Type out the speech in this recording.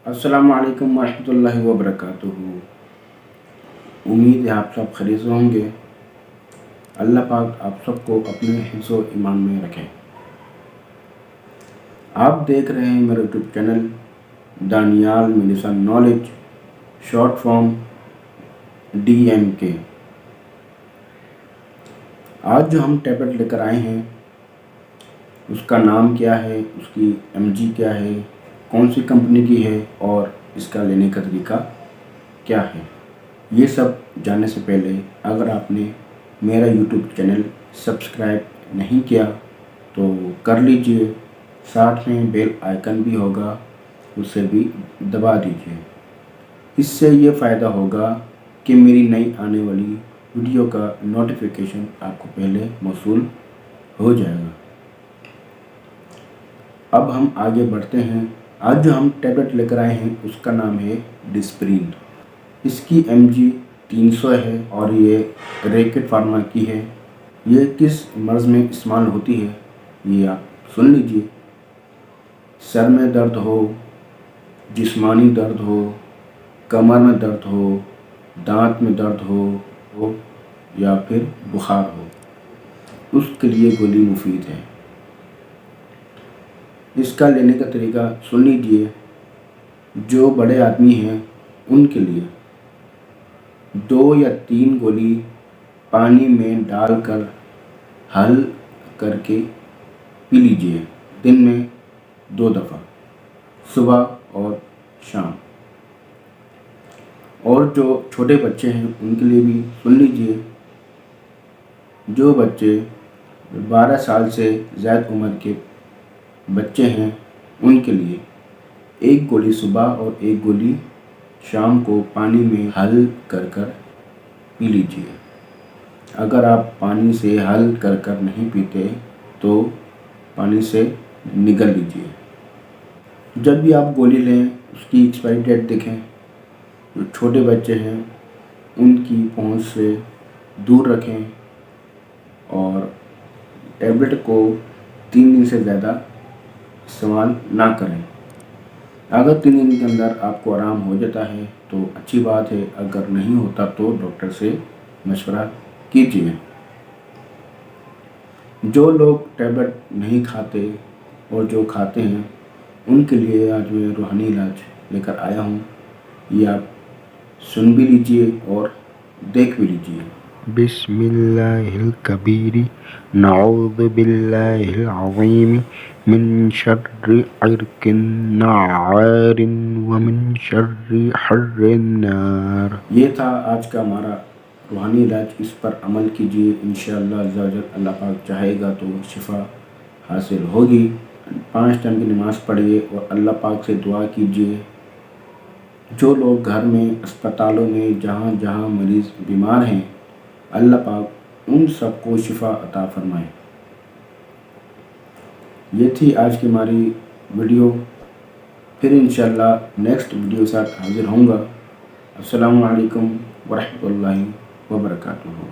अस्सलाम वालेकुम वरहमतुल्लाहि वबरकातुहू। उम्मीद है आप सब खैरियत से होंगे। अल्लाह पाक आप सबको अपने हिफ्ज़ व ईमान में रखें। आप देख रहे हैं मेरा YouTube channel Daniyal medicine knowledge, short form DMK। आज जो हम टैबलेट लेकर आए हैं उसका नाम क्या है, उसकी MG क्या है, कौन सी कंपनी की है और इसका लेने का तरीका क्या है, ये सब जानने से पहले अगर आपने मेरा यूट्यूब चैनल सब्सक्राइब नहीं किया तो कर लीजिए। साथ में बेल आइकन भी होगा, उसे भी दबा दीजिए। इससे ये फ़ायदा होगा कि मेरी नई आने वाली वीडियो का नोटिफिकेशन आपको पहले मौसूल हो जाएगा। अब हम आगे बढ़ते हैं। आज जो हम टैबलेट लेकर आए हैं उसका नाम है डिस्प्रिन। इसकी MG 300 है और ये रैकेट फार्मा की है। ये किस मर्ज़ में इस्तेमाल होती है ये आप सुन लीजिए। सर में दर्द हो, जिस्मानी दर्द हो, कमर में दर्द हो, दांत में दर्द हो या फिर बुखार हो, उसके लिए गोली मुफीद है। इसका लेने का तरीका सुन लीजिए। जो बड़े आदमी हैं उनके लिए 2 या 3 गोली पानी में डालकर हल करके पी लीजिए, दिन में 2 दफ़ा, सुबह और शाम। और जो छोटे बच्चे हैं उनके लिए भी सुन लीजिए। जो बच्चे 12 साल से ज़्यादा उम्र के बच्चे हैं उनके लिए 1 गोली सुबह और 1 गोली शाम को पानी में हल कर पी लीजिए। अगर आप पानी से हल कर नहीं पीते तो पानी से निगल लीजिए। जब भी आप गोली लें उसकी एक्सपायरी डेट देखें। जो छोटे बच्चे हैं उनकी पहुंच से दूर रखें और टैबलेट को 3 दिन से ज़्यादा इस्तेमाल ना करें। अगर 3 दिन के अंदर आपको आराम हो जाता है तो अच्छी बात है, अगर नहीं होता तो डॉक्टर से मशवरा कीजिए। जो लोग टैबलेट नहीं खाते और जो खाते हैं उनके लिए आज मैं रूहानी इलाज लेकर आया हूँ। ये आप सुन भी लीजिए और देख भी लीजिए। बिस्मिल्लाहिल कबीर नऊज़ु बिल्लाहिल अज़ीम मिन शर्रि इरकिन नारिन व मिन शर्रि हर्रिन नार। ये था आज का हमारा रूहानी इलाज। इस पर अमल कीजिए, इंशाअल्लाह अज़्ज़ा अल्लाह पाक चाहेगा तो शिफा हासिल होगी। 5 टाइम की नमाज़ पढ़िए और अल्लाह पाक से दुआ कीजिए। जो लोग घर में, अस्पतालों में, जहाँ जहाँ मरीज़ बीमार हैं, अल्लाह पाक उन सबको शिफा अता फरमाए। ये थी आज की हमारी वीडियो। फिर इंशाअल्लाह नेक्स्ट वीडियो के साथ हाजिर होऊंगा। अस्सलामु अलैकुम वरहमतुल्लाहि वबरकातुहू।